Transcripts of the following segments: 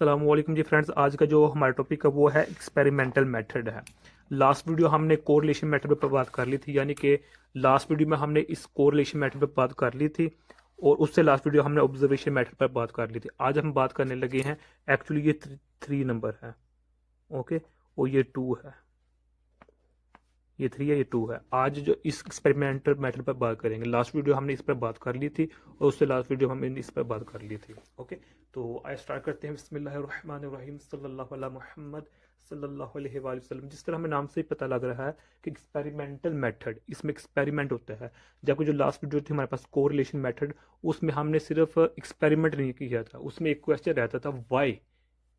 अस्सलाम वालेकुम जी फ्रेंड्स। आज का जो हमारा टॉपिक है वो है एक्सपेरिमेंटल मेथड है। लास्ट वीडियो हमने कोरिलेशन मेथड पर बात कर ली थी, यानी कि लास्ट वीडियो में हमने इस कोरिलेशन मेथड पर बात कर ली थी और उससे लास्ट वीडियो हमने ऑब्जर्वेशन मेथड पर बात कर ली थी। आज हम बात करने लगे हैं, एक्चुअली ये 3 नंबर है, ओके, और ये 2 है, ये 3 है, ये 2 है। आज जो इस एक्सपेरिमेंटल मेथड पर बात करेंगे, लास्ट वीडियो हमने इस पर बात कर ली थी और उससे लास्ट वीडियो हमने इस पर बात कर ली थी, ओके। तो आइए स्टार्ट करते हैं। बिस्मिल्लाहिर्रहमानिर्रहीम सल्लल्लाहु अला मुहम्मद सल्लल्लाहु अलैहि वसल्लम। जिस तरह हमें नाम से ही पता लग रहा है कि एक्सपेरिमेंटल मेथड, इसमें एक्सपेरिमेंट होता है। जबकि जो लास्ट वीडियो थी हमारे पास कोरिलेशन मेथड, उसमें हमने सिर्फ एक्सपेरिमेंट नहीं किया था, उसमें एक क्वेश्चन रहता था वाई,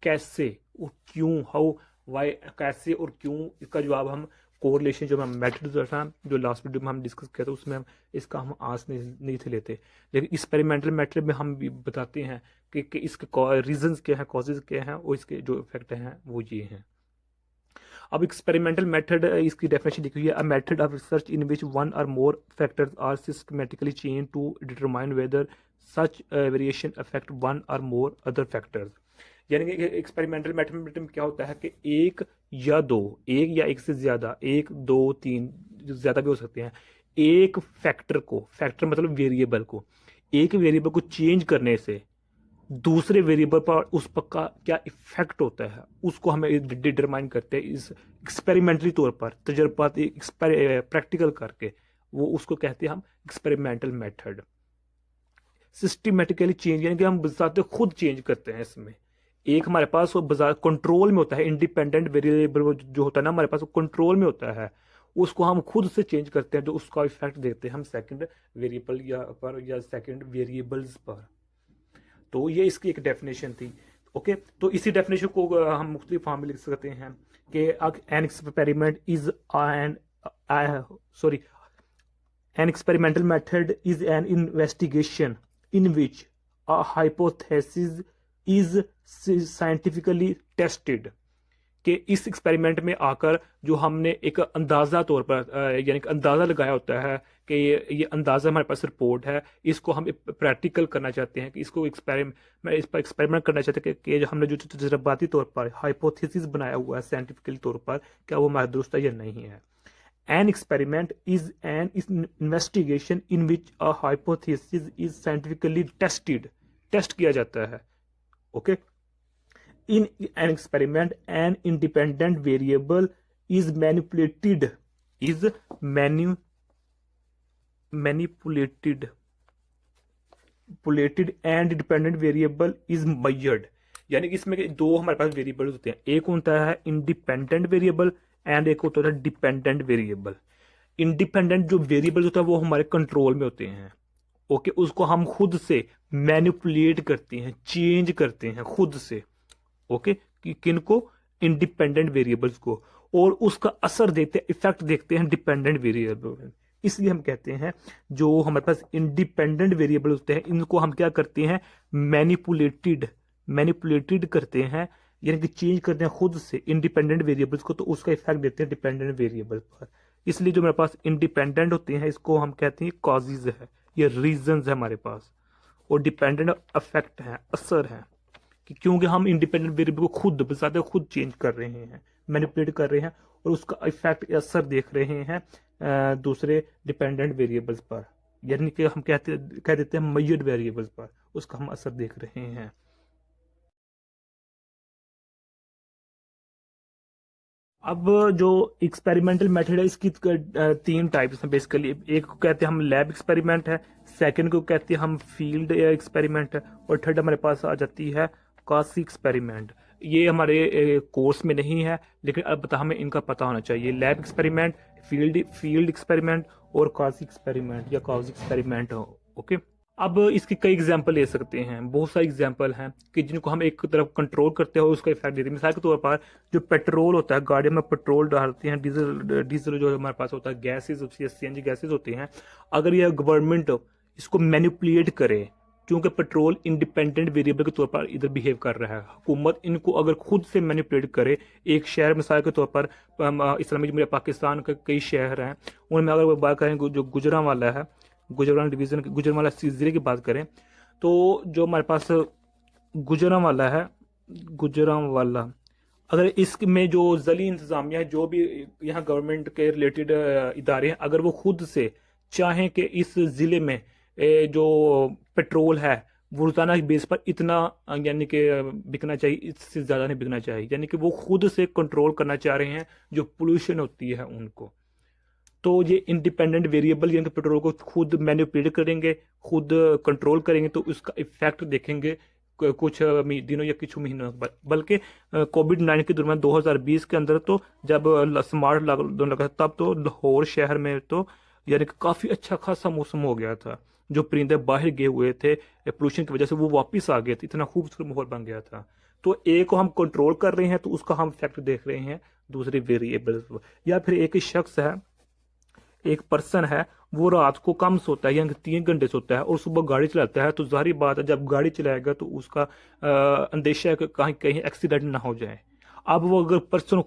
कैसे और क्यों, हाउ, वाई, कैसे और क्यों। इसका जवाब हम कोरिलेशन जो मेथड जो था, जो लास्ट वीडियो में हम डिस्कस किया था, उसमें हम इसका हम आंस नहीं थे लेते। लेकिन एक्सपेरिमेंटल मेथड में हम भी बताते हैं कि इसके रीजंस क्या हैं, कॉजेज क्या हैं और इसके जो इफेक्ट हैं वो ये हैं। अब एक्सपेरिमेंटल मेथड, इसकी डेफिनेशन लिखी हुई है, a method of research in which one or more factors are systematically change to determine whether such variation affect one or more other factors. यानी कि एक्सपेरिमेंटल मेथड में क्या होता है कि एक या दो, एक या एक से ज्यादा, एक दो तीन, ज्यादा भी हो सकते हैं, एक फैक्टर को, फैक्टर मतलब वेरिएबल को, एक वेरिएबल को चेंज करने से दूसरे वेरिएबल पर उस पर का क्या इफेक्ट होता है, उसको हमें डिटरमाइन करते हैं इस एक्सपेरिमेंटली तौर पर, तजर्बाती प्रैक्टिकल करके, वो उसको कहते हैं हम एक्सपेरिमेंटल मेथड। सिस्टमेटिकली चेंज यानी कि हम बताते खुद चेंज करते हैं इसमें। एक हमारे पास वो बाजार कंट्रोल में होता है, इंडिपेंडेंट वेरिएबल जो होता है ना हमारे पास, वो कंट्रोल में होता है, उसको हम खुद से चेंज करते हैं, जो उसका इफेक्ट देखते हैं हम सेकंड वेरिएबल या सेकंड वेरिएबल्स पर। तो ये इसकी एक डेफिनेशन थी, ओके। तो इसी डेफिनेशन को हम मुख्तलिफ फॉर्म में लिख सकते हैं कि an experiment is an sorry an experimental method is an investigation in which a hypothesis is scientifically tested। कि इस एक्सपेरिमेंट में आकर जो हमने एक अंदाजा तौर पर यानी कि अंदाजा लगाया होता है कि ये अंदाजा हमारे पास रिपोर्ट है, इसको हम प्रैक्टिकल करना चाहते हैं, कि इसको इस पर एक्सपेरिमेंट करना चाहते हैं कि जो हमने जो तजर्बाती तौर पर हाइपोथेसिस बनाया हुआ है साइंटिफिकली तौर पर, क्या वो हमारा दुरुस्त है या नहीं है। An experiment is an investigation in which a hypothesis is scientifically tested, test किया जाता है, okay. In an experiment, an independent variable is manipulated and dependent variable is measured। यानी कि इसमें दो हमारे पास वेरिएबल होते हैं, एक होता है इंडिपेंडेंट वेरिएबल एंड एक होता है डिपेंडेंट वेरिएबल। इंडिपेंडेंट जो वेरिएबल होता है वो हमारे कंट्रोल में होते हैं, ओके, उसको हम खुद से मैनिपुलेट करते हैं, चेंज करते हैं खुद से, ओके, कि किनको, इंडिपेंडेंट वेरिएबल्स को, और उसका असर देखते हैं, इफेक्ट देखते हैं डिपेंडेंट वेरिएबल। इसलिए हम कहते हैं जो हमारे पास इंडिपेंडेंट वेरिएबल होते हैं इनको हम क्या करते हैं, मैनिपुलेटेड करते हैं, यानी कि चेंज करते हैं खुद से इंडिपेंडेंट वेरिएबल्स को, तो उसका इफेक्ट देते हैं डिपेंडेंट वेरिएबल पर। इसलिए जो मेरे पास इंडिपेंडेंट होते हैं इसको हम कहते हैं कॉजेज है, ये रीजंस है हमारे पास, और डिपेंडेंट इफेक्ट है, असर है, कि क्योंकि हम इंडिपेंडेंट वेरिएबल को खुद बजाते खुद चेंज कर रहे हैं, मैनिपुलेट कर रहे हैं, और उसका इफेक्ट, असर देख रहे हैं दूसरे डिपेंडेंट वेरिएबल्स पर, यानी कि हम कह देते हैं मेजर्ड वेरिएबल्स पर, उसका हम असर देख रहे हैं। अब जो एक्सपेरिमेंटल मेथड है इसकी 3 टाइप्स हैं बेसिकली। एक को कहते हैं हम लैब एक्सपेरिमेंट है, सेकंड को कहते हैं हम फील्ड एक्सपेरिमेंट है, और थर्ड हमारे पास आ जाती है कासी एक्सपेरिमेंट। ये हमारे कोर्स में नहीं है, लेकिन अब हमें इनका पता होना चाहिए, लैब एक्सपेरिमेंट, फील्ड एक्सपेरिमेंट और कासी एक्सपेरिमेंट या काउजी एक्सपेरिमेंट, ओके। अब इसकी कई एग्जाम्पल ले सकते हैं, बहुत सारे एग्जाम्पल हैं कि जिनको हम एक तरफ कंट्रोल करते हैं और उसका इफेक्ट देते हैं। मिसाल के तौर पर जो पेट्रोल होता है, गाड़ियों में पेट्रोल डालते हैं, डीजल जो हमारे पास होता है, गैसेज होती है, सीएनजी गैसेज होते हैं, अगर यह गवर्नमेंट इसको मैनिपुलेट करे, क्योंकि पेट्रोल इंडिपेंडेंट वेरिएबल के तौर पर इधर बिहेव कर रहा है, हुकूमत इनको अगर खुद से मैनिपुलेट करे, एक शहर मिसाल के तौर पर इस्लामी जमहूरिया पाकिस्तान के कई शहर हैं, उनमें अगर बात करें जो गुजरांवाला है, गुजरावाला डिवीजन, गुजरांवाला जिले की बात करें, तो जो हमारे पास गुजरांवाला है, गुजरांवाला, अगर इसमें जो ज़ली इंतज़ामिया है, जो भी यहाँ गवर्नमेंट के रिलेटेड इदारे हैं, अगर वो खुद से चाहें कि इस ज़िले में जो पेट्रोल है वो रोजाना बेस पर इतना यानी कि बिकना चाहिए, इससे ज़्यादा नहीं बिकना चाहिए, यानी कि वो खुद से कंट्रोल करना चाह रहे हैं जो पोल्यूशन होती है उनको। तो ये इंडिपेंडेंट वेरिएबल यानी कि पेट्रोल को खुद मैनिपुलेट करेंगे, खुद कंट्रोल करेंगे, तो उसका इफेक्ट देखेंगे कुछ दिनों या कुछ महीनों बाद। बल्कि कोविड-19 के दौरान 2020 के अंदर तो जब स्मार्ट लॉकडाउन लगा तब तो लाहौर शहर में तो यानी कि काफ़ी अच्छा खासा मौसम हो गया था। जो परिंदे बाहर गए हुए थे पोल्यूशन की वजह से वो वापस आ गए थे, इतना खूबसूरत माहौल बन गया था। तो एक को हम कंट्रोल कर रहे हैं तो उसका हम इफेक्ट देख रहे हैं दूसरे वेरिएबल्स। या फिर एक शख्स है, एक पर्सन है, वो रात को कम सोता है यानी 3 घंटे सोता है और सुबह गाड़ी चलाता है, तो जाहिर बात है जब गाड़ी चलाएगा तो उसका अंदेशा है कि कहीं कहीं एक्सीडेंट ना हो जाए। अब वो अगर पर्सन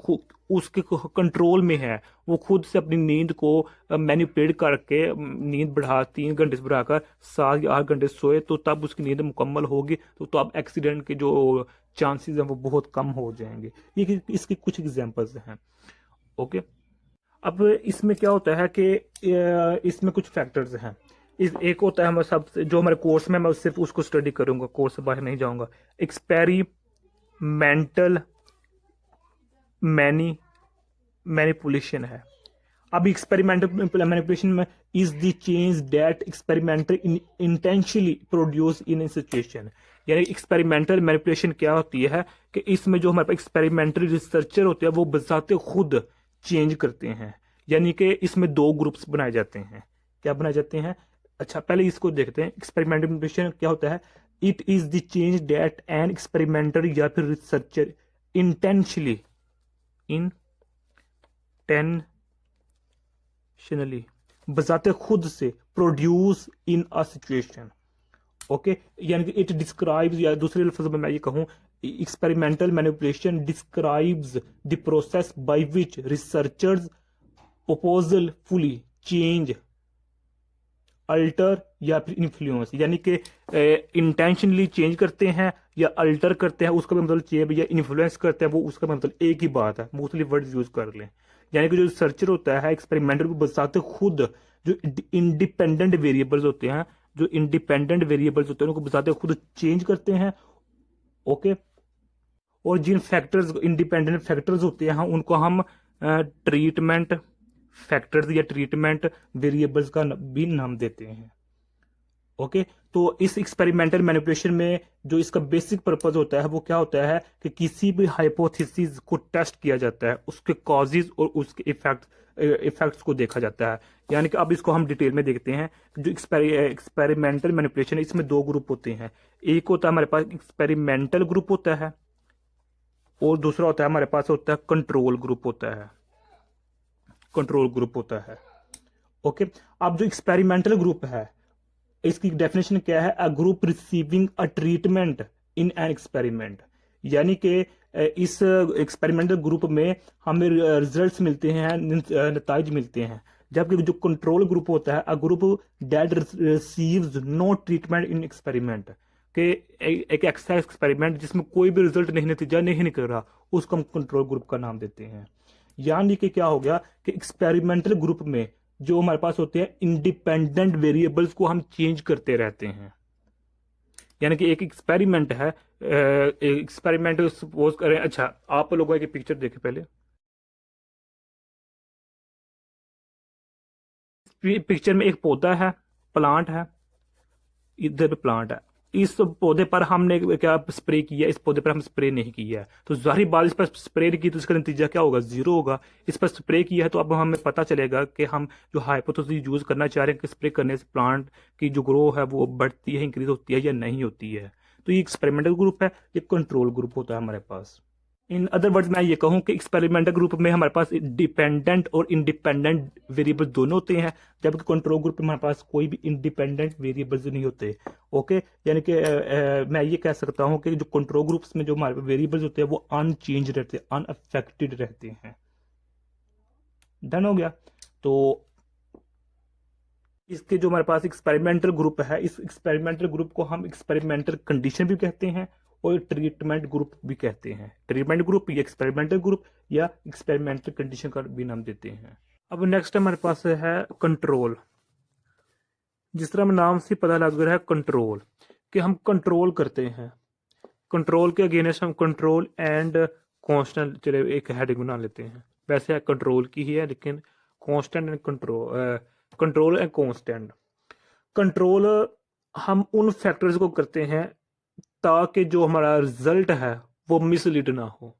उसके कंट्रोल में है, वो खुद से अपनी नींद को मैनिपुलेट करके नींद बढ़ा 3 घंटे से बढ़ाकर 7 या 8 घंटे सोए, तो तब उसकी नींद मुकम्मल होगी, तो अब एक्सीडेंट के जो चांसेस हैं वो बहुत कम हो जाएंगे। ये इसके कुछ एग्जांपल्स हैं। ओके, अब इसमें क्या होता है कि इसमें कुछ फैक्टर्स हैं। इस एक होता है हमारे सबसे जो हमारे कोर्स में, मैं सिर्फ उसको स्टडी करूंगा, कोर्स से बाहर नहीं जाऊंगा। एक्सपेरिमेंटल मैनिपुलेशन है। अब एक्सपेरिमेंटल मैनिपुलेशन में is the change that experimental intentionally produce in situation. यानी एक्सपेरिमेंटल मैनिपुलेशन क्या होती है कि इसमें जो हमारे पास एक्सपेरिमेंटल रिसर्चर होते हैं वो बजाते खुद चेंज करते हैं। यानी कि इसमें 2 ग्रुप्स बनाए जाते हैं। क्या बनाए जाते हैं? अच्छा, पहले इसको देखते हैं। एक्सपेरिमेंटल मैनिपुलेशन क्या होता है? It is the change that an experimenter या फिर रिसर्चर इंटेंशनली बजाते खुद से produce in a situation. Okay, यानी कि इट डिस्क्राइब्स, या दूसरे लफ्ज में मैं ये कहूं, experimental manipulation describes the process by which researchers proposal fully change, alter या फिर इन्फ्लुएंस। यानी कि इंटेंशनली चेंज करते हैं या अल्टर करते हैं, उसका भी मतलब चेंज, या इन्फ्लुएंस करते हैं, वो उसका भी मतलब एक ही बात है, मुख्तलिफ वर्ड यूज कर लें। यानी कि जो रिसर्चर होता है एक्सपेरिमेंटल को बताते खुद, जो इंडिपेंडेंट वेरिएबल्स होते हैं, उनको बताते खुद चेंज करते हैं। ओके, और जिन फैक्टर्स, इंडिपेंडेंट फैक्टर्स होते हैं उनको हम ट्रीटमेंट फैक्टर्स या ट्रीटमेंट वेरिएबल्स का भी नाम देते हैं। ओके, तो इस एक्सपेरिमेंटल मैनिपुलेशन में जो इसका बेसिक पर्पस होता है वो क्या होता है कि किसी भी हाइपोथेसिस को टेस्ट किया जाता है, उसके कॉजेज और उसके इफेक्ट्स को देखा जाता है। यानी कि अब इसको हम डिटेल में देखते हैं। जो एक्सपेरिमेंटल मैनिपुलेशन है इसमें 2 ग्रुप होते हैं। एक होता है हमारे पास एक्सपेरिमेंटल ग्रुप होता है और दूसरा होता है हमारे पास होता है कंट्रोल ग्रुप होता है। ओके, अब जो एक्सपेरिमेंटल ग्रुप है इसकी डेफिनेशन क्या है? A group receiving a treatment in an experiment. यानी कि इस एक्सपेरिमेंटल ग्रुप में हमें रिजल्ट्स मिलते हैं, नताइज मिलते हैं। जबकि जो कंट्रोल ग्रुप होता है, a group that receives no treatment in experiment, के एक ऐसा एक्सपेरिमेंट जिसमें कोई भी रिजल्ट नहीं, नतीजा नहीं निकल रहा, उसको हम कंट्रोल ग्रुप का नाम देते हैं। यानी कि क्या हो गया कि एक्सपेरिमेंटल ग्रुप में जो हमारे पास होते हैं इंडिपेंडेंट वेरिएबल्स को हम चेंज करते रहते हैं। यानी कि एक एक्सपेरिमेंट है, एक्सपेरिमेंट सपोज करें, अच्छा आप लोगों की पिक्चर देखें पहले। पिक्चर में एक पौधा है, प्लांट है, इधर प्लांट है। इस पौधे पर हमने क्या स्प्रे किया? इस पौधे पर हम स्प्रे नहीं किया है, तो जाहिर बात, इस पर स्प्रे की तो इसका नतीजा क्या होगा? 0 होगा। इस पर स्प्रे किया है तो अब हमें पता चलेगा कि हम जो हाइपोथेसिस यूज करना चाह रहे हैं कि स्प्रे करने से प्लांट की जो ग्रो है वो बढ़ती है, इंक्रीज होती है या नहीं होती है। तो ये एक्सपेरिमेंटल ग्रुप है, ये कंट्रोल ग्रुप होता है हमारे पास। इन अदर वर्ड्स मैं ये कहूँ कि एक्सपेरिमेंटल ग्रुप में हमारे पास डिपेंडेंट और इंडिपेंडेंट वेरिएबल दोनों होते हैं, जबकि कंट्रोल ग्रुप में हमारे पास कोई भी इंडिपेंडेंट वेरिएबल्स नहीं होते। ओके, यानी कि मैं ये कह सकता हूँ कि जो कंट्रोल ग्रुप्स में जो हमारे वेरिएबल्स होते हैं वो अनचेंज रहते हैं, अनअफेक्टेड रहते हैं। डन हो गया। तो इसके जो हमारे पास एक्सपेरिमेंटल ग्रुप है, इस एक्सपेरिमेंटल ग्रुप को हम एक्सपेरिमेंटल कंडीशन भी कहते हैं और ट्रीटमेंट ग्रुप भी कहते हैं। ट्रीटमेंट ग्रुप या एक्सपेरिमेंटल ग्रुप या एक्सपेरिमेंटल कंडीशन का भी नाम देते हैं। अब नेक्स्ट हमारे पास है कंट्रोल। जिस तरह नाम से पता लग रहा है कंट्रोल, कि हम कंट्रोल करते हैं। कंट्रोल के अगेंस्ट हम कंट्रोल एंड कांस्टेंट, चले एक हेडिंग बना लेते हैं। वैसे कंट्रोल की ही है लेकिन constant and control, control and constant. Control हम उन फैक्टर्स को करते हैं ताकि जो हमारा रिजल्ट है वो मिसलीड ना हो।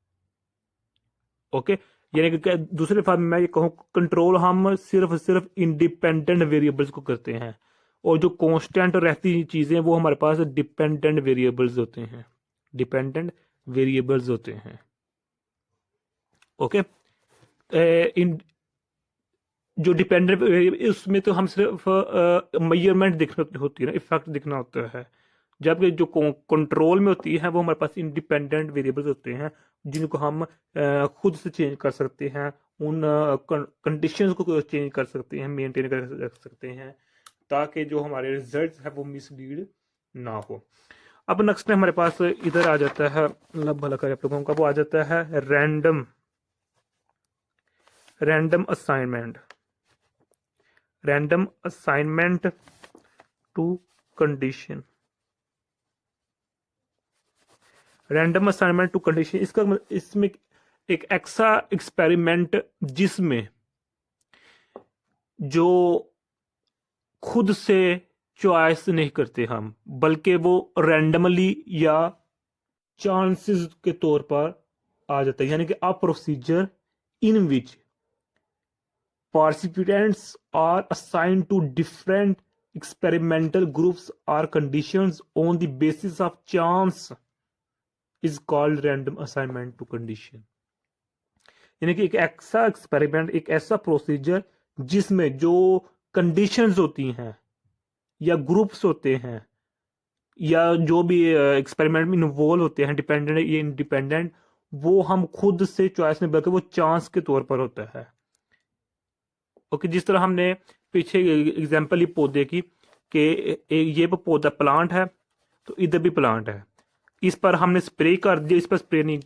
ओके, यानी कि दूसरे फॉर्म में मैं ये कहूँ, कंट्रोल हम सिर्फ इंडिपेंडेंट वेरिएबल्स को करते हैं, और जो कांस्टेंट रहती चीजें वो हमारे पास डिपेंडेंट वेरिएबल्स होते हैं। डिपेंडेंट वेरिएबल्स होते हैं। ओके, इन जो डिपेंडेंट उसमें तो हम सिर्फ मेजरमेंट देखना होती है ना, इफेक्ट दिखना होता है। जबकि जो कंट्रोल में होती है वो हमारे पास इंडिपेंडेंट वेरिएबल्स होते हैं जिनको हम खुद से चेंज कर सकते हैं, उन कंडीशंस को चेंज कर सकते हैं, मेंटेन कर रख सकते हैं, ताकि जो हमारे रिजल्ट है वो मिसलीड ना हो। अब नेक्स्ट हमारे पास इधर आ जाता है, अल्लाह भला करे आप लोगों का, वो आ जाता है random assignment. Random assignment to condition. Random assignment to condition, इसमें एक ऐसा एक्सपेरिमेंट जिसमें जो खुद से चॉइस नहीं करते हम, बल्कि वो रैंडमली या चांसेस के तौर पर आ जाता है। यानी कि a procedure in which participants are assigned to different experimental groups or conditions on the basis of chance is called random assignment to condition। यानी कि एक ऐसा एक्सपेरिमेंट, एक ऐसा प्रोसीजर जिसमें जो कंडीशंस होती हैं या ग्रुप्स होते हैं या जो भी एक्सपेरिमेंट में इन्वॉल्व होते हैं, डिपेंडेंट या इंडिपेंडेंट, वो हम खुद से चॉइस नहीं बल्कि वो चांस के तौर पर होता है। ओके, जिस तरह हमने पीछे एग्जांपल ये पौधे की, कि ये पौधा प्लांट है तो इधर भी प्लांट है, इस पर हमने स्प्रे कर दिया, इस पर स्प्रे नहीं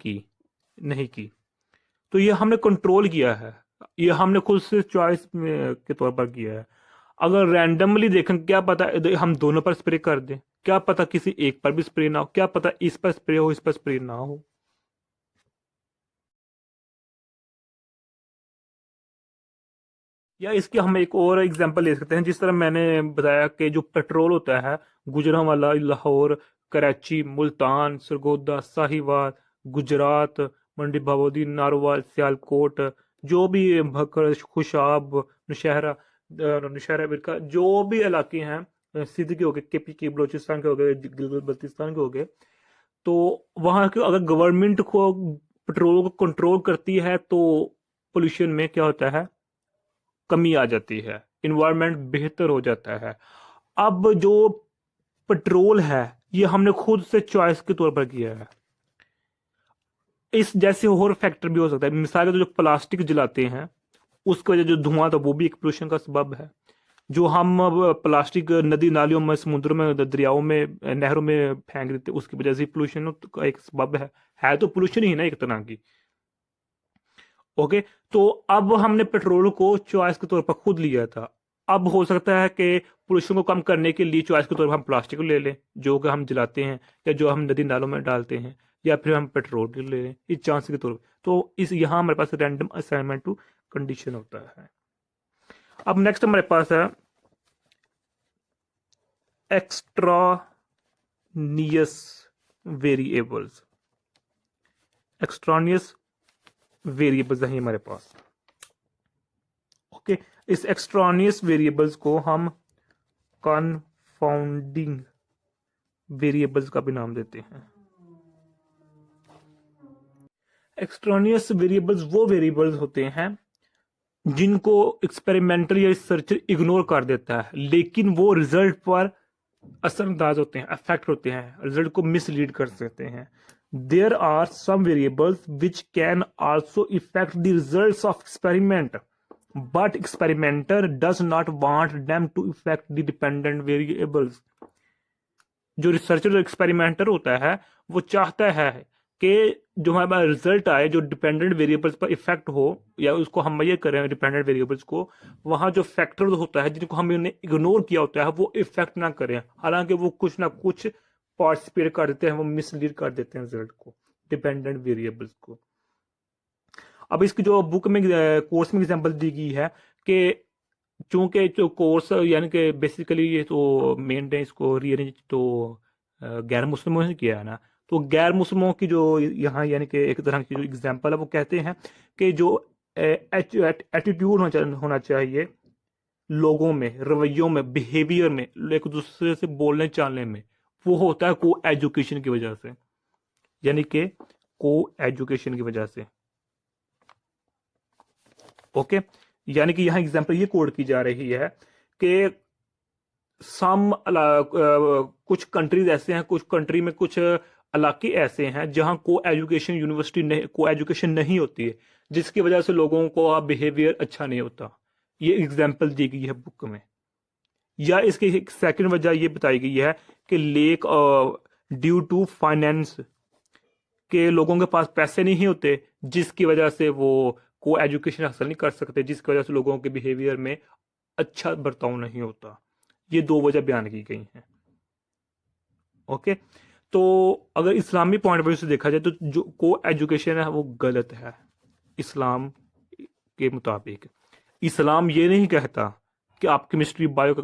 की, तो ये हमने कंट्रोल किया है, ये हमने खुद से चॉइस के तौर पर किया है। अगर रैंडमली देखें, क्या पता हम दोनों पर स्प्रे कर दें, क्या पता किसी एक पर भी स्प्रे ना हो, क्या पता इस पर स्प्रे हो इस पर स्प्रे ना हो। या इसके हम एक और एग्जांपल ले सकते हैं, जिस तरह मैंने बताया कि जो पेट्रोल होता है, गुजरांवाला, लाहौर, कराची, मुल्तान, सरगोदा, साहिवाल, गुजरात, मंडी भगोदी, नारोवाल, सियालकोट, जो भी भक्कड़, खुशाब, नौशहरा बिरका, जो भी इलाके हैं, सिंध के हो गए, केपी के, बलोचिस्तान के हो गए, गिलगित बल्तिस्तान के हो गए, तो वहाँ के अगर गवर्नमेंट को पेट्रोल को कंट्रोल करती है तो पोल्यूशन में क्या होता है, कमी आ जाती है, इन्वायरमेंट बेहतर हो जाता है। अब जो पेट्रोल है ये हमने खुद से चॉइस के तौर पर किया है। इस जैसे और फैक्टर भी हो सकता है, मिसाल के जो प्लास्टिक जलाते हैं उसकी वजह जो धुआं था वो भी एक पोल्यूशन का सबब है। जो हम प्लास्टिक नदी नालियों में, समुद्रों में, दरियाओं में, नहरों में फेंक देते उसकी वजह से पोल्यूशन का एक सबब है तो पोल्यूशन ही ना एक तरह की। ओके, तो अब हमने पेट्रोल को चॉइस के तौर पर खुद लिया था। अब हो सकता है कि पोल्यूशन को कम करने के लिए चॉइस के तौर पर हम प्लास्टिक को ले लें जो कि हम जलाते हैं, या जो हम नदी नालों में डालते हैं, या फिर हम पेट्रोल को ले लें इस चांस के तौर पर। तो इस यहाँ हमारे पास रैंडम असाइनमेंट टू कंडीशन होता है। अब नेक्स्ट हमारे पास है एक्स्ट्रानियस वेरिएबल्स। एक्स्ट्रानियस वेरिएबल्स हैं हमारे पास। ओके, इस एक्स्ट्रानियस वेरिएबल्स को हम कन्फाउंडिंग वेरिएबल्स का भी नाम देते हैं। एक्स्ट्रानियस वेरिएबल्स वो वेरिएबल्स होते हैं जिनको एक्सपेरिमेंटल या रिसर्चर इग्नोर कर देता है, लेकिन वो रिजल्ट पर असरअंदाज होते हैं, अफेक्ट होते हैं, रिजल्ट को मिसलीड कर सकते हैं। There are some variables which can also affect the results of experiment, but experimenter does not want them to affect the dependent variables। जो रिसर्चर जो एक्सपेरिमेंटर होता है वो चाहता है कि जो हमारे पास रिजल्ट आए जो डिपेंडेंट वेरिएबल्स पर इफेक्ट हो, या उसको हम मेजर करें डिपेंडेंट वेरिएबल्स को, वहाँ जो फैक्टर्स होता है जिनको हमने इग्नोर किया होता है वो इफेक्ट ना करें, हालांकि वो कुछ ना कुछ पार्टिसिपेट कर देते हैं, वो मिसलीड कर देते हैं रिजल्ट को, डिपेंडेंट वेरिएबल्स को। अब इसकी जो बुक में कोर्स में एग्जांपल दी गई है कि चूंकि जो कोर्स यानी कि बेसिकली ये तो मेन है, इसको रीअरेंज तो गैर मुस्लिमों ने किया है ना, तो गैर मुस्लिमों की जो यहाँ यानी कि एक तरह की जो एग्जांपल है वो कहते हैं कि जो एटीट्यूड होना चाहिए लोगों में, रवैयों में, बिहेवियर में, एक दूसरे से बोलने चालने में, वो होता है को एजुकेशन की वजह से, यानी कि को एजुकेशन की वजह से। ओके, यानी कि यहाँ एग्जांपल ये कोड की जा रही है कि सम कुछ कंट्रीज ऐसे हैं, कुछ कंट्री में कुछ इलाके ऐसे हैं जहां को एजुकेशन यूनिवर्सिटी नहीं, को एजुकेशन नहीं होती है, जिसकी वजह से लोगों को बिहेवियर अच्छा नहीं होता। ये एग्जांपल दी गई है बुक में। या इसकी एक सेकंड वजह ये बताई गई है कि लेक ड्यू टू फाइनेंस, के लोगों के पास पैसे नहीं होते जिसकी वजह से वो को एजुकेशन हासिल नहीं कर सकते, जिसकी वजह से लोगों के बिहेवियर में अच्छा बर्ताव नहीं होता। ये दो वजह बयान की गई हैं। ओके, तो अगर इस्लामी पॉइंट ऑफ व्यू से देखा जाए तो जो को एजुकेशन है वो गलत है इस्लाम के मुताबिक। इस्लाम ये नहीं कहता कि आप केमिस्ट्री, बायो,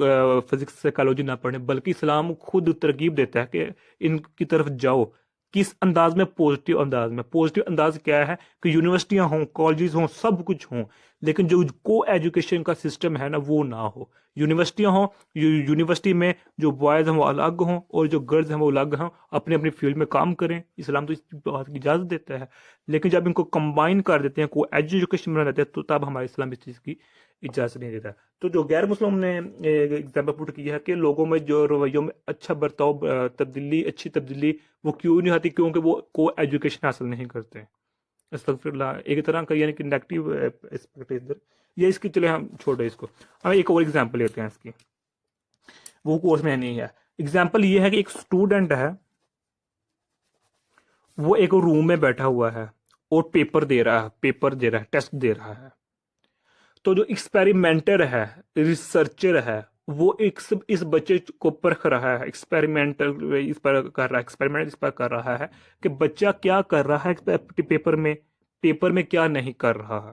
फिजिक्स, साइकोलॉजी ना पढ़ें, बल्कि इस्लाम खुद तरकीब देता है कि इनकी तरफ जाओ। किस अंदाज में? पॉजिटिव अंदाज में। पॉजिटिव अंदाज क्या है कि यूनिवर्सिटियां हों, कॉलेजेस हों, सब कुछ हों, लेकिन जो को एजुकेशन का सिस्टम है ना वो ना हो। यूनिवर्सिटियां हों, यूनिवर्सिटी में जो बॉयज़ हैं वो अलग हों और जो गर्ल्स हैं वो अलग हों, अपने अपनी फील्ड में काम करें। इस्लाम तो इस बात की इजाज़त देता है, लेकिन जब इनको कंबाइन कर देते हैं, को एजुकेशन बना देते हैं, तो तब हमारा इस्लाम इस चीज़ की इजाज़त नहीं देता। तो जो गैर मुस्लिम ने एग्जाम्पल पुट किया है कि लोगों में जो रवैयों में अच्छा बर्ताव, तब्दीली, अच्छी तब्दीली वो क्यों नहीं आती? क्योंकि वो को एजुकेशन हासिल नहीं करते। अस्तगफिरुल्लाह, एक तरह का यानी कि नेगेटिव एस्पेक्ट है इधर। ये इसकी, चले हम छोड़े इसको, हम एक और एग्जांपल लेते हैं इसकी, वो कोर्स में नहीं है। एग्जांपल ये है कि एक स्टूडेंट है, वो एक रूम में बैठा हुआ है और पेपर दे रहा है, टेस्ट दे रहा है। तो जो एक्सपेरिमेंटर है, रिसर्चर है, वो एक सब इस बच्चे को परख रहा है, एक्सपेरिमेंटल इस पर कर रहा है, एक्सपेरिमेंट इस पर कर रहा है कि बच्चा क्या कर रहा है पेपर में क्या नहीं कर रहा है।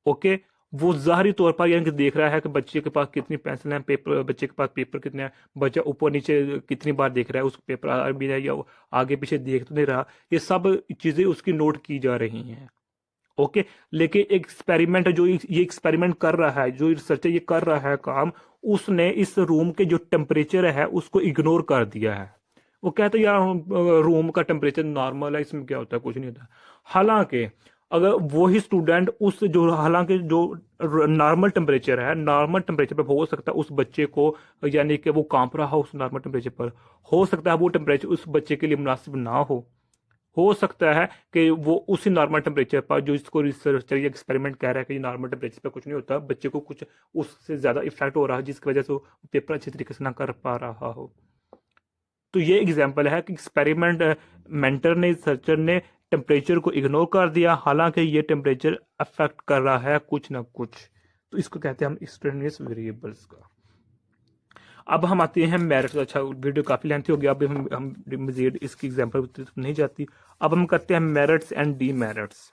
ओके, वो जाहरी तौर पर यानी कि देख रहा है कि बच्चे के पास कितनी पेंसिल है, पेपर, बच्चे के पास पेपर कितने हैं, बच्चा ऊपर नीचे कितनी बार देख रहा है, उस पेपर अभी है या आगे पीछे देख तो नहीं रहा। ये सब चीजें उसकी नोट की जा रही हैं। ओके, लेकिन एक्सपेरिमेंट जो ये एक्सपेरिमेंट कर रहा है, जो रिसर्चर ये कर रहा है काम, उसने इस रूम के जो टेम्परेचर है उसको इग्नोर कर दिया है। वो कहते हैं यार रूम का टेम्परेचर नॉर्मल है, इसमें क्या होता है, कुछ नहीं होता। हालांकि अगर वही स्टूडेंट उस जो, हालांकि जो नॉर्मल टेम्परेचर है, नॉर्मल टेम्परेचर पर हो सकता है उस बच्चे को, यानी कि वो कांप रहा हो उस नॉर्मल टेम्परेचर पर, हो सकता है वो टेम्परेचर उस बच्चे के लिए मुनासिब ना हो सकता है कि वो उसी नॉर्मल टेम्परेचर पर, जो इसको रिसर्चर या एक्सपेरिमेंट कह रहा है कि नॉर्मल टेम्परेचर पर कुछ नहीं होता, बच्चे को कुछ उससे ज़्यादा इफेक्ट हो रहा है जिसकी वजह से वो पेपर अच्छी तरीके से ना कर पा रहा हो। तो ये एग्जाम्पल है कि एक्सपेरिमेंट मेंटर ने, रिसर्चर ने टेम्परेचर को इग्नोर कर दिया, हालांकि ये टेम्परेचर अफेक्ट कर रहा है कुछ ना कुछ। तो इसको कहते हैं हम एक्सट्रेनियस वेरिएबल्स का। अब हम आते हैं मेरिट्स। अच्छा, वीडियो काफ़ी लेंथी हो गया, अब हम मजीद इसकी एग्जांपल नहीं जाती। अब हम करते हैं मेरिट्स एंड डी मेरिट्स,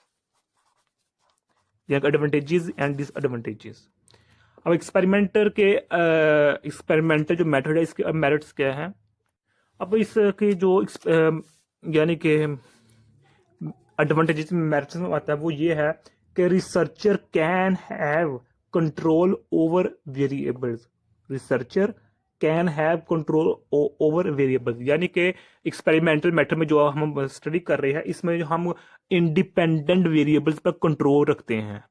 यानी एडवांटेजेस एंड डिसएडवांटेजेस। अब एक्सपेरिमेंटर जो मेथड है, इसके मेरिट्स क्या है? अब इसके जो यानी कि एडवांटेजेस मेरिट्स में आता है वो ये है कि researcher can have control over variables. Researcher can have control over variables, यानी कि एक्सपेरिमेंटल मेथड में जो हम स्टडी कर रहे हैं, इसमें जो हम इंडिपेंडेंट वेरिएबल्स पर कंट्रोल रखते हैं।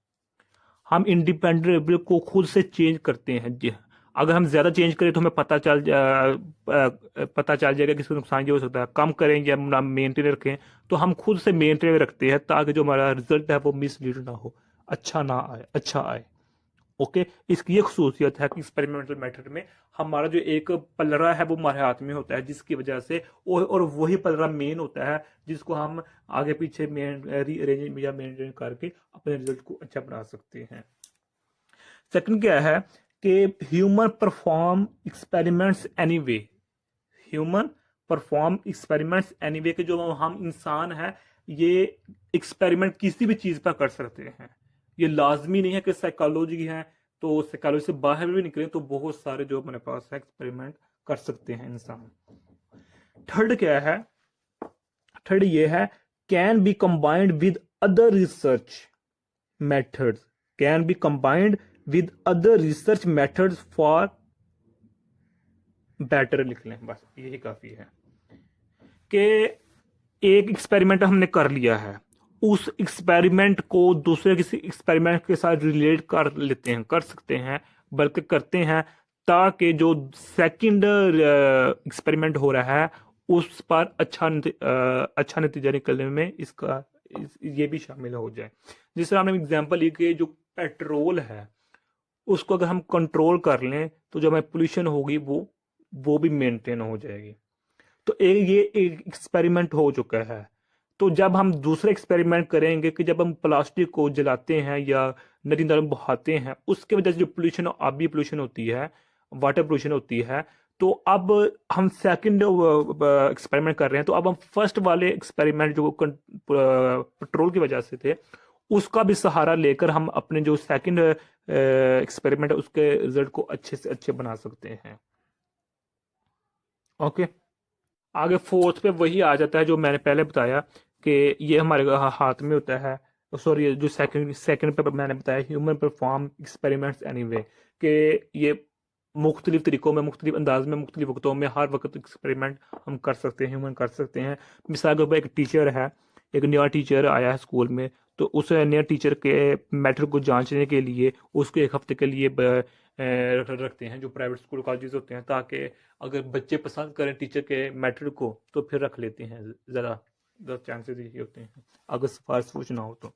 हम इंडिपेंडेंट वेरिएबल को खुद से चेंज करते हैं जी। अगर हम ज़्यादा चेंज करें तो हमें पता चल जाएगा कि इसका नुकसान ये हो सकता है। कम करें या मेंटेन रखें तो हम खुद से मेंटेन रखते हैं ताकि जो हमारा रिजल्ट है वो मिसलीड ना हो, अच्छा ना आए, अच्छा आए। ओके, इसकी ये खसूसियत है कि एक्सपेरिमेंटल मेथड में हमारा जो एक पलरा है वो हमारे हाथ में होता है, जिसकी वजह से और वही पलरा मेन होता है जिसको हम आगे पीछे मेन रीअरेंज या मेंटेन करके अपने रिजल्ट को अच्छा बना सकते हैं। सेकंड क्या है कि human perform experiments anyway. Human perform experiments anyway के जो हम इंसान है ये एक्सपेरिमेंट किसी भी चीज पर कर सकते हैं। ये लाजमी नहीं है कि साइकोलॉजी है तो साइकोलॉजी से बाहर भी निकले तो बहुत सारे जो अपने पास है एक्सपेरिमेंट कर सकते हैं इंसान। थर्ड क्या है, थर्ड ये है can be combined with other research methods, can be combined with other research methods for better, लिख लें बस यही काफी है कि एक एक्सपेरिमेंट हमने कर लिया है, उस एक्सपेरिमेंट को दूसरे किसी एक्सपेरिमेंट के साथ रिलेट कर लेते हैं, कर सकते हैं, बल्कि करते हैं ताकि जो सेकंड एक्सपेरिमेंट हो रहा है उस पर अच्छा नतीजा निकलने में ये भी शामिल हो जाए। जिस तरह हमने एग्जांपल ली कि जो पेट्रोल है उसको अगर हम कंट्रोल कर लें तो जो हमें पोल्यूशन होगी वो भी मेंटेन हो जाएगी। तो ये एक एक्सपेरिमेंट हो चुका है। तो जब हम दूसरे एक्सपेरिमेंट करेंगे कि जब हम प्लास्टिक को जलाते हैं या नदी नालों में बहाते हैं उसके वजह से जो पोल्यूशन आबी पोल्यूशन होती है, वाटर पोल्यूशन होती है, तो अब हम सेकंड एक्सपेरिमेंट कर रहे हैं तो अब हम फर्स्ट वाले एक्सपेरिमेंट जो पेट्रोल की वजह से थे उसका भी सहारा लेकर हम अपने जो सेकंड एक्सपेरिमेंट है उसके रिजल्ट को अच्छे से अच्छे बना सकते हैं। ओके, आगे फोर्थ पे वही आ जाता है जो मैंने पहले बताया कि ये हमारे हाथ में होता है। सॉरी, जो सेकंड सेकंड पे मैंने बताया ह्यूमन परफॉर्म एक्सपेरिमेंट्स एनीवे, कि ये मुख्तलिफ तरीकों में, मुख्तलिफ अंदाज में, मुख्तलिफ वक्तों में हर वक्त एक्सपेरिमेंट हम कर सकते हैं, ह्यूमन कर सकते हैं। मिसाल के ऊपर एक टीचर है, एक नया टीचर आया है स्कूल में, तो उस नए टीचर के मैटर को जांचने के लिए उसको एक हफ्ते के लिए रखते हैं जो प्राइवेट स्कूल कॉलेजेस होते हैं, ताकि अगर बच्चे पसंद करें टीचर के मैटर को तो फिर रख लेते हैं, ज़रा चांसेस ये होते हैं अगर सिफारिश कुछ ना हो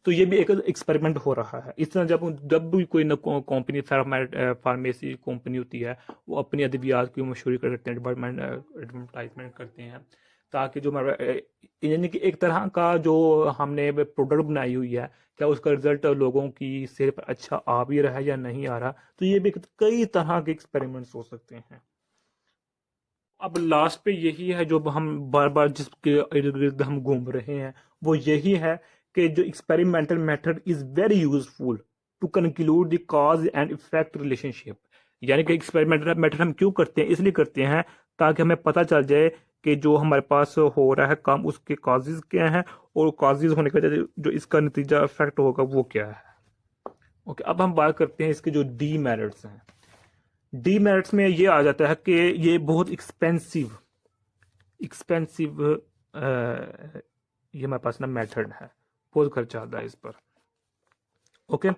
तो ये भी एक एक्सपेरिमेंट हो रहा है। इस तरह जब भी कोई कंपनी फार्मेसी कंपनी होती है वो अपनी अद्वियात की मशहूरी करते हैं, एडवर्टाइजमेंट करते हैं, ताकि जो हमारा यानी कि एक तरह का जो हमने प्रोडक्ट बनाई हुई है क्या उसका रिजल्ट लोगों की सेहत पर अच्छा आ भी रहा है या नहीं आ रहा। तो ये भी कई तरह के एक्सपेरिमेंट्स हो सकते हैं। अब लास्ट पे यही है जो हम बार बार जिसके इर्द गिर्द हम घूम रहे हैं वो यही है कि जो experimental method is very useful to conclude the cause and effect relationship. यानी कि एक्सपेरिमेंटल मेथड हम क्यों करते हैं, इसलिए करते हैं ताकि हमें पता चल जाए कि जो हमारे पास हो रहा है काम उसके कॉजेज क्या हैं और कॉजेज होने की वजह जो इसका नतीजा इफेक्ट होगा वो क्या है। ओके, अब हम बात करते हैं इसके जो डीमेरिट्स हैं। डीमेरिट्स में ये आ जाता है कि ये बहुत एक्सपेंसिव एक्सपेंसिव ये हमारे पास ना मेथड है, बहुत खर्चा आता है इस पर। ओके,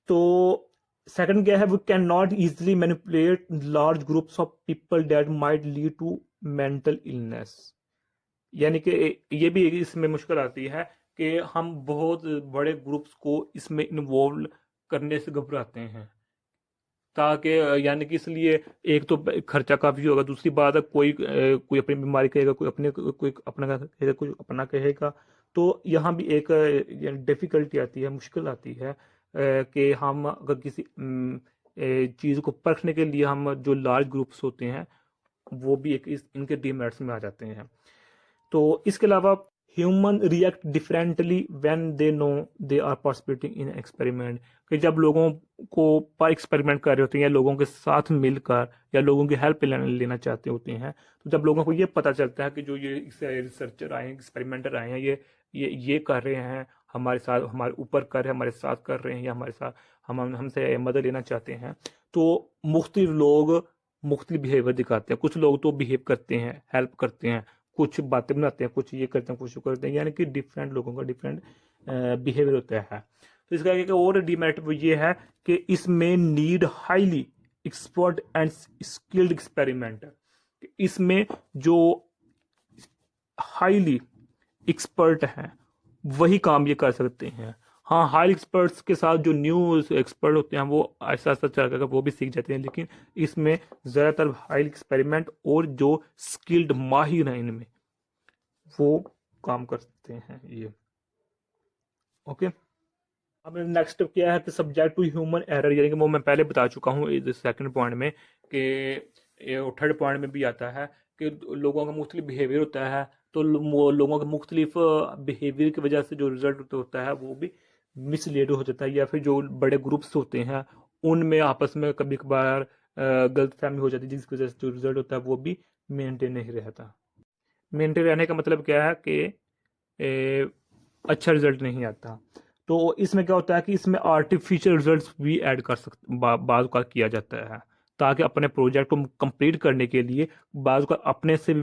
तो सेकंड क्या है, we can not easily manipulate large groups of people that might lead to mental illness. यानी कि ये भी इसमें मुश्किल आती है कि हम बहुत बड़े ग्रुप्स को इसमें इन्वॉल्व करने से घबराते हैं, ताकि यानी कि इसलिए एक तो खर्चा काफ़ी होगा, दूसरी बात है कोई अपनी बीमारी कहेगा, कोई अपना कहेगा, कोई अपना कहेगा। तो यहाँ भी एक डिफ़िकल्टी आती है, मुश्किल आती है कि हम अगर किसी चीज़ को परखने के लिए हम जो लार्ज ग्रुप्स होते हैं वो भी एक इनके डीमेरिट्स में आ जाते हैं। तो इसके अलावा human react differently when they know they are participating in experiment, कि जब लोगों को पर एक्सपेरिमेंट कर रहे होते हैं या लोगों के साथ मिलकर या लोगों की हेल्प लेना चाहते होते हैं, तो जब लोगों को ये पता चलता है कि जो ये रिसर्चर आए हैं, एक्सपेरिमेंटर आए हैं, ये कर रहे हैं हमारे साथ, हमारे ऊपर कर रहे हैं, हमारे साथ कर रहे हैं या हमारे साथ हमसे मदद लेना चाहते हैं, तो मुख्तलिफ लोग मुख्तलिफ बिहेवियर दिखाते हैं। कुछ लोग तो बिहेव करते हैं, हेल्प करते हैं, कुछ बातें बनाते हैं, कुछ ये करते हैं, कुछ करते हैं, यानी कि डिफरेंट लोगों का डिफरेंट बिहेवियर होता है। तो इसका एक और डीमेरिट ये है कि इसमें need highly expert and skilled experimenter. इसमें जो हाईली एक्सपर्ट हैं वही काम ये कर सकते हैं। हाँ, हाई एक्सपर्ट्स के साथ जो न्यू एक्सपर्ट होते हैं वो ऐसा ऐसा चल कर वो भी सीख जाते हैं, लेकिन इसमें ज़्यादातर हाई एक्सपेरिमेंट और जो स्किल्ड माहिर हैं इनमें वो काम करते हैं ये। ओके। अब नेक्स्ट क्या है कि सब्जेक्ट टू ह्यूमन एरर, यानी कि वो मैं पहले बता चुका हूँ इस सेकंड पॉइंट में कि थर्ड पॉइंट में भी आता है कि लोगों का मुख्तलिफ बिहेवियर होता है, तो लोगों के मुख्तलिफ बिहेवियर की वजह से जो रिजल्ट होता है वो भी मिसलीड हो जाता है, या फिर जो बड़े ग्रुप्स होते हैं उनमें आपस में कभी कभार गलत फहमी हो जाती है, जिसकी वजह से जो रिजल्ट होता है वो भी मेंटेन नहीं रहता। मेंटेन रहने का मतलब क्या है कि अच्छा रिजल्ट नहीं आता। तो इसमें क्या होता है कि इसमें आर्टिफिशियल रिजल्ट्स भी ऐड कर सकते बाज़ का किया जाता है, ताकि अपने प्रोजेक्ट को कंप्लीट करने के लिए बाज़ का अपने से